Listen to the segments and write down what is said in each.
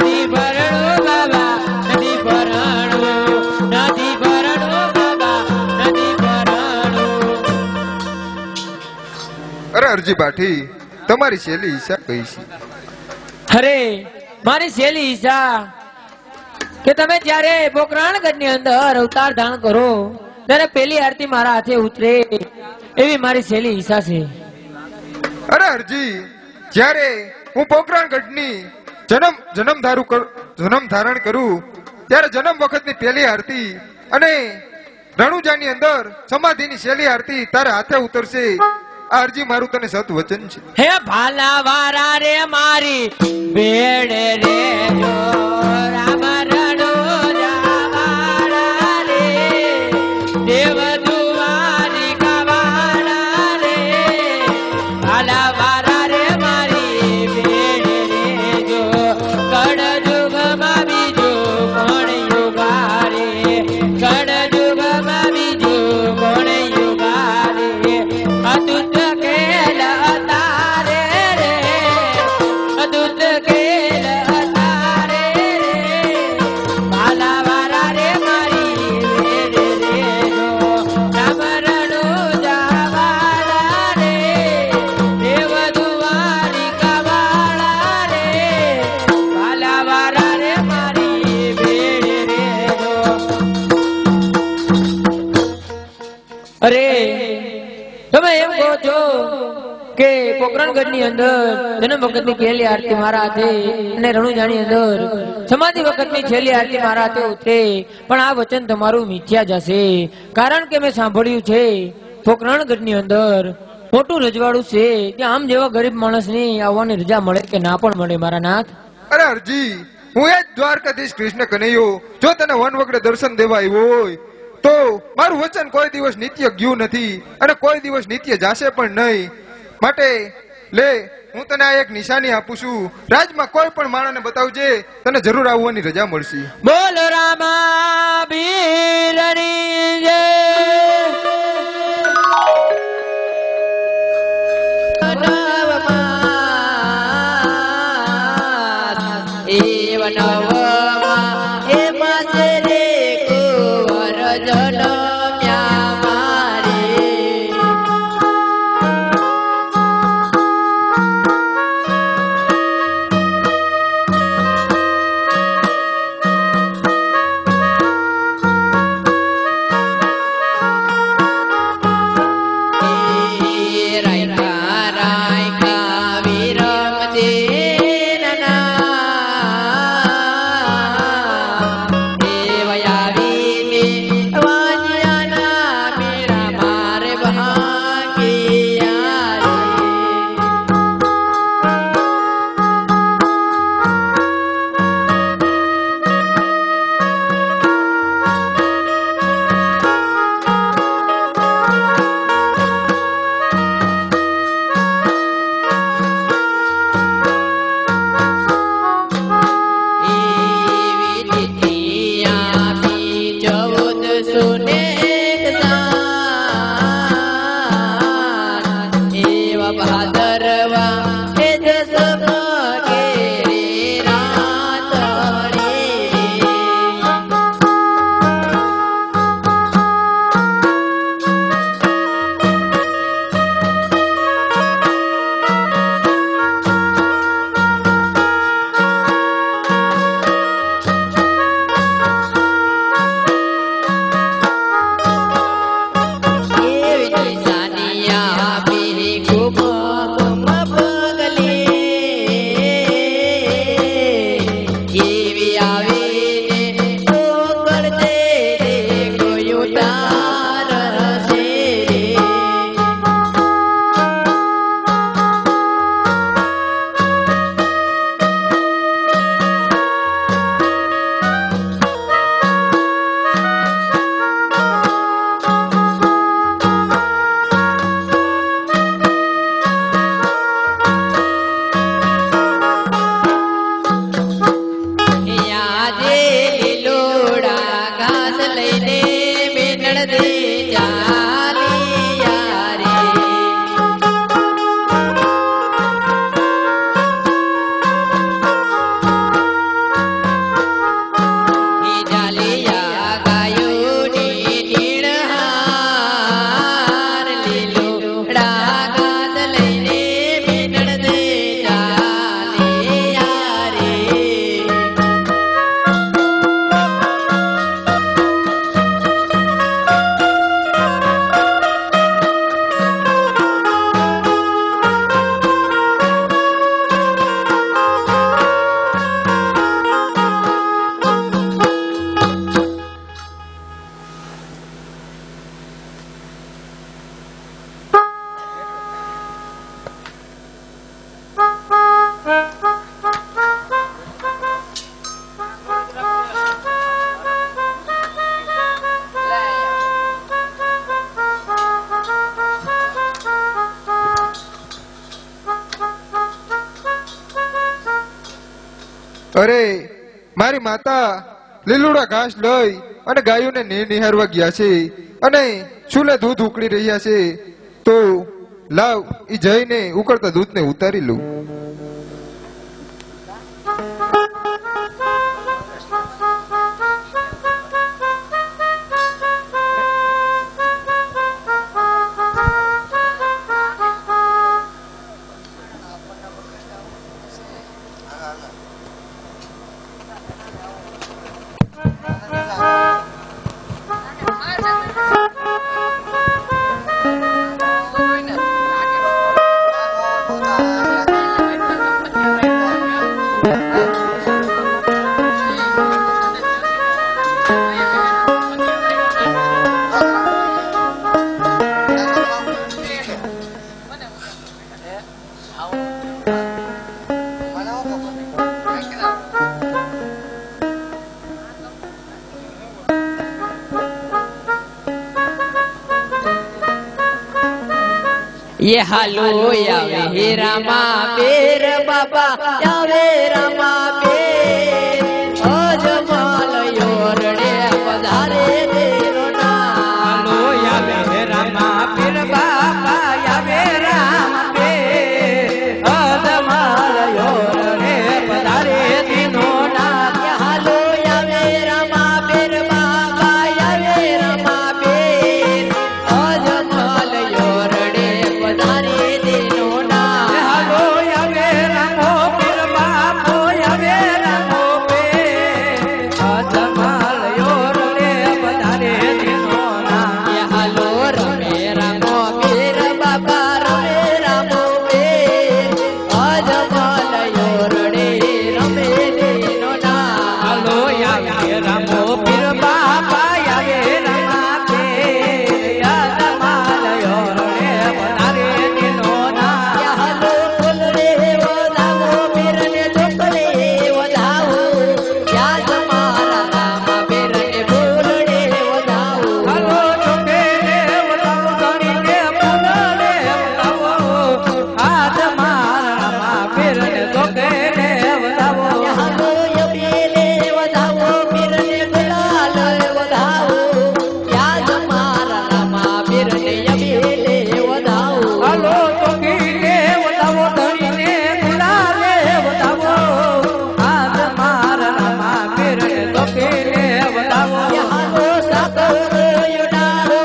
નથી ભરણું બાબા નથી ભરણું નથી ભરણું બાબા નથી ભરણું. અરે અરજી બાઠી તમારી શેલી ઈશા કઈ છે? અરે મારી શેલી ઈશા કે તમે જ્યારે પોકરણગઢ ની અંદર અવતાર ધારણ કરો ત્યારે પેલી આરતી મારા હાથે ઉતરે એવી મારી શેલી ઈશા છે. અરે અરજી જ્યારે હું પોકરણગઢની જન્મ ધારણ કરું ત્યારે જન્મ વખતની પહેલી આરતી અને રણુજાની અંદર સમાધિની શેલી આરતી તારા હાથે ઉતરશે. આ અરજી મારું તને સત વચન છે. હે ભાલા વારા રે મારી ભેડ રે જો રામ રણો જાવાળા રે દેવ દુવારી કવાળા રે ભાલા વારા રે મારી ભેડ રે જો કડ જુગમાં બીજો કોણ યુગા રે કડ જુગમાં બીજો કોણ યુગા રે અતુત અરે તમે એમ કહો છો કે પોકરણગઢ ની અંદર જન્મ વખત ની પહેલી આરતી મારા હાથે અને રણુજાની અંદર સમાધિ વખત ની છેલ્લી આરતી મારા હાથે ઉતરે, પણ આ વચન તમારું મિથ્યા જશે. કારણ કે મેં સાંભળ્યું છે પોકરણગઢ ની અંદર મોટું રજવાડું છે ત્યાં આમ જેવા ગરીબ માણસ ની આવવાની રજા મળે કે ના પણ મળે મારા નાથ. અરે અરજી હું એ જ દ્વારકાધીશ કૃષ્ણ કનૈયો જો તને વન વગડે દર્શન દેવા આવ્યો હોય તો મારું વચન કોઈ દિવસ નિત્ય ગયું નથી અને કોઈ દિવસ નિત્ય જાશે પણ નહીં. માટે લે હું તને આ એક નિશાની આપું છું. રાજમાં કોઈ પણ માણસને બતાવજે, તને જરૂર આવવાની રજા મળશે. બોલ રામા બીરની જય. અરે મારી માતા લીલુડા ઘાસ લઈ અને ગાયોને નિહારવા ગયા છે અને ચૂલે દૂધ ઉકળી રહ્યા છે. તો લાવ ઈ જઈને ઉકળતા દૂધને ઉતારી લઉં. ये हालो यावे रामा बेर बाबा यावे रामा बेर अजमाल योरडे पधारे तेरो नाम. हालो यावे रामा बेर बाबा यावे रामा बेर अजमाल योरडे पधारे तेरो नाम. हालो यावे रामा बेर बाबा यावे रामा बेर अजमाल योरडे पधारे तेरो नाम. हालो यावे रामो पीर बापो यावे रामो बेर अजमाल योरडे पधारे तेरो नाम. हालो रमे रामो पीर बाबा रमे रामो बेर अजमाल योरडे रमे तेरो नाम. हालो यावे रामो पीर बापा यावे रामा बेर अजमाल योरडे पधारे तेरो नाम. हालो फुलरे वधावो पीरने चोकले वधावो याद मारा रामा बेरने फूलड़े वधावो. हालो चोकेले वधावो धણીને ફૂલડે વધાવો હાથ મારા રામા બેરને ચોકેલે વધાવો. હાલો યબેલે વધાવો પીરને ગુલાલ વધાવો યાદ મારા રામા બેરને યબેલે વધાવો. હાલો ચોકીલે વધાવો ધણીને ગુલાલે વધાવો હાથ મારા રામા બેરને ચોકેલે વધાવો. હાલો સાકર યુડાડો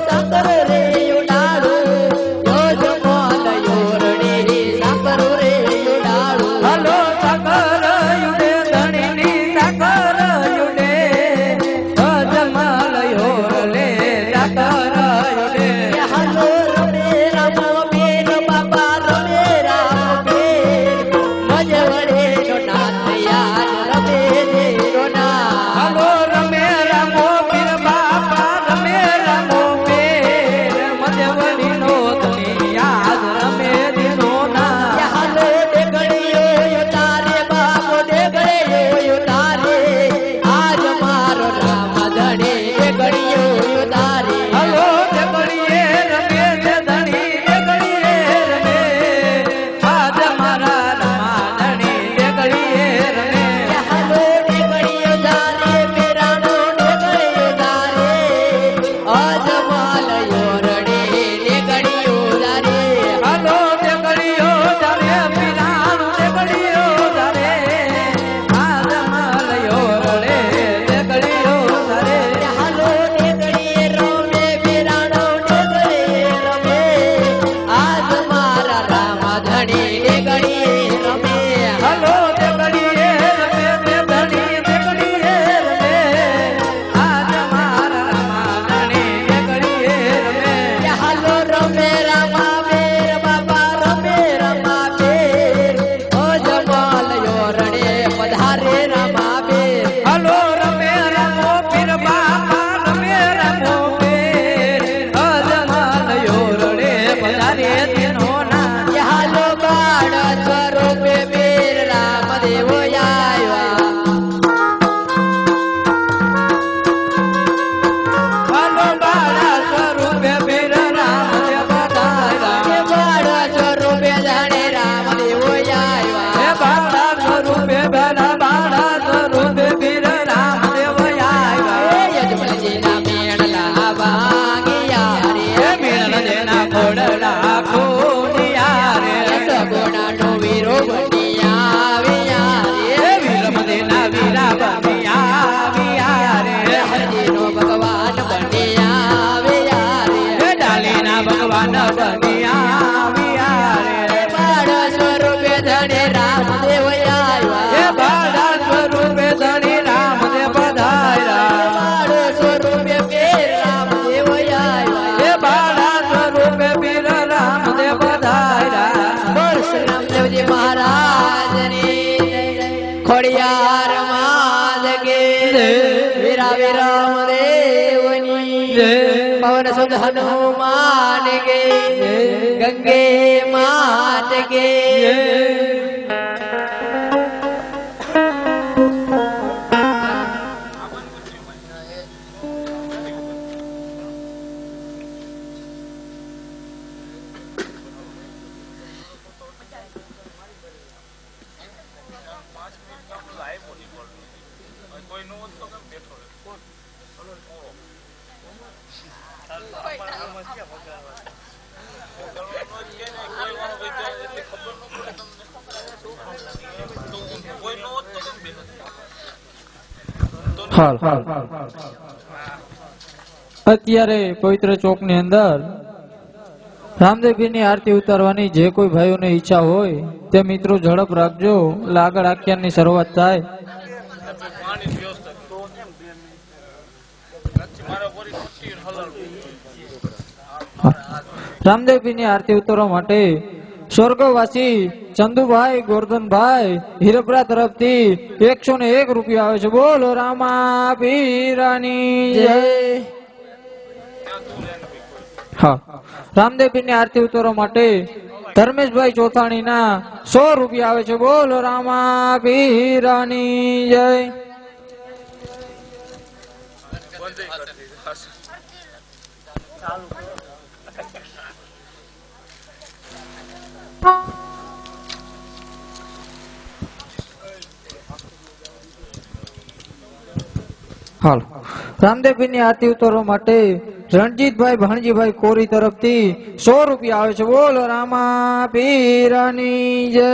સાકર રે યુડાડો યોજમાલ યોરડે સાકર રે યુડાડો. હાલો સાકર યુડે ધણીની સાકર યુડે યોજમાલ યોરડે સાકર યુડે. હાલો રમે રામો પીર બાપા રમે રામો પીર મજવડે નો નાથ યાદ રમે તેરો નામ. હાલો રમે રામો પીર બાપા રમે રામો પીર મજવડી નો ધણી યાદ રમે તેરો નામ. હાલો ડેગડીયો તારે બાપો ડેગડીયો તારે આજ મારો રામ ધણી ડેગડીયો તારે. હાલો ડેગડીએ રમે છે ધણી ડેગડીએ રમે આજ મારા રામા ધણી ડેગડીએ રમે. હાલો ડેગડીયો તારે પીરાણો ડેગડીયો તારે અજમાલ યોરડે ડેગડીયો તારે. હાલો ડેગડીયો તારે પીરાણો ડેગડીયો તારે અજમાલ યોરડે ડેગડીયો તારે. હાલો ડેગડીએ રમે પીરાણો ડેગડીએ રમે આજ મારા રામા ધણી ડેગડીએ રમે. હાલો ડેગડીએ રમે ધણી ડેગડીએ રમે આજ મારા રામા ધણી ડેગડીએ રમે. હાલો રમે રામા બેર બાબા રમે રામા બેર અજમાલ યોરડે પધારે રામા બેર. હાલો રમે રામો પીર બાપા રમે રામો બેર અજમાલ યોરડે પધારે તેનો નામ. હાલો બાળ સ્વરૂપે બેર રામદેવ આવ્યા. હાલો બાળ સ્વરૂપે બેર રામદેવ પધાર્યા. બાળ સ્વરૂપે જાણે રામદેવ આવ્યા. બાળ સ્વરૂપે બેર ખોડિયાર માલકે વીરા વિરામ દેવની પવન સુધ હનુમાન કે ગંગે માત કે હાલ અત્યારે પવિત્ર ચોક ની અંદર રામદેવપીર ની આરતી ઉતારવાની જે કોઈ ભાઈઓને ઈચ્છા હોય તે મિત્રો ઝડપ રાખજો. આગળ આખ્યાન ની શરૂઆત થાય. રામદેવપીર ની આરતી ઉતારવા માટે સ્વર્ગવાસી ચંદુભાઈ ગોરધનભાઈ હિરપરા તરફથી 101 રૂપિયા આવે છે. બોલો રામા પીરાની જય. હા, રામદેવપીર ની આરતી ઉતારવા માટે ધર્મેશભાઈ ચોથાણી ના 100 રૂપિયા આવે છે. બોલો રામા પીરાની જય. હાલ રામદેવપીર ની આરતી ઉતારવા માટે રણજીતભાઈ ભાણજીભાઈ કોરી તરફથી 100 રૂપિયા આવે છે. બોલો રામા પીરાની જય.